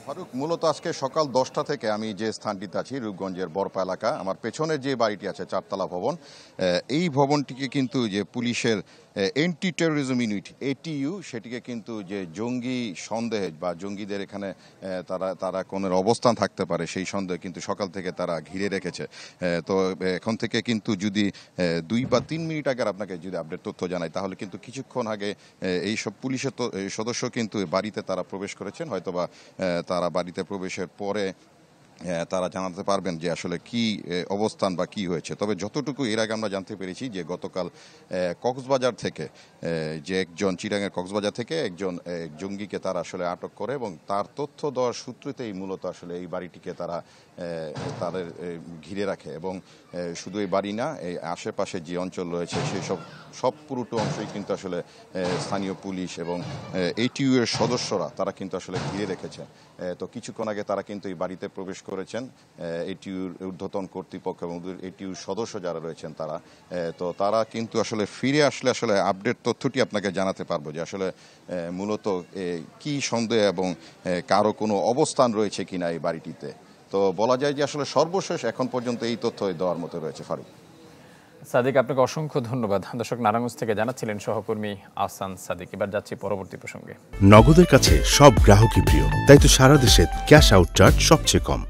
ফারুক, মূলত আজকে সকাল 10টা থেকে আমি যে স্থানটিতে আছি রূপগঞ্জের বরপা এলাকা, আমার পেছনের যে বাড়িটি আছে চারতলা ভবন, এই ভবনটিকে কিন্তু যে পুলিশের অ্যান্টি টেরোরিজম ইউনিট এটিইউ সেটিকে কিন্তু যে জঙ্গি সন্দেহ বা জঙ্গিদের এখানে তারা কোনো অবস্থান থাকতে পারে সেই সন্দেহে কিন্তু সকাল থেকে তারা ঘিরে রেখেছে। তো এখন থেকে কিন্তু যদি 2 বা 3 মিনিট আগে আপনাকে যদি আপডেট তথ্য জানাই তাহলে কিন্তু কিছুক্ষণ আগে এইসব পুলিশের সদস্য কিন্তু বাড়িতে তারা প্রবেশ করেছেন। হয়তোবা তারা বাড়িতে প্রবেশের পরে তারা জানাতে পারবেন যে আসলে কি অবস্থান বা কি হয়েছে। তবে যতটুকু এর আগে আমরা জানতে পেরেছি যে গতকাল কক্সবাজার থেকে যে একজন চিটাগাংয়ের কক্সবাজার থেকে একজন জঙ্গিকে তারা আসলে আটক করে এবং তার তথ্য দেওয়ার সূত্রেতেই মূলত আসলে এই বাড়িটিকে তারা তাদের ঘিরে রাখে এবং শুধু এই বাড়ি না, এই আশেপাশে যে অঞ্চল রয়েছে সেই সব পুরোটো অংশই কিন্তু আসলে স্থানীয় পুলিশ এবং এটিইউ এর সদস্যরা তারা কিন্তু আসলে ঘিরে রেখেছে। তো কিছুক্ষণ আগে তারা কিন্তু এই বাড়িতে প্রবেশ করেছেন এটিইউর ঊর্ধ্বতন কর্তৃপক্ষ এবং এটিইউর সদস্য যারা রয়েছেন তারা। তো তারা কিন্তু আসলে ফিরে আসলে আসলে আপডেট তথ্যটি আপনাকে জানাতে পারবো যে আসলে মূলত কি সন্দেহ এবং কারো কোনো অবস্থান রয়েছে কিনা এই বাড়িটিতে। তো বলা যায় যে আসলে সর্বশেষ এখন পর্যন্ত এই তথ্য দেওয়ার মতো রয়েছে। ফারুক, সাদিক, আপনাকে অসংখ্য ধন্যবাদ। দর্শক, নারায়ণগঞ্জ থেকে জানাচ্ছিলেন সহকর্মী আহসান সাদিক। এবার যাচ্ছি পরবর্তী প্রসঙ্গে। নগদের কাছে সব গ্রাহকই প্রিয়, তাই তো সারা দেশে ক্যাশ আউট চার্জ সবচেয়ে কম।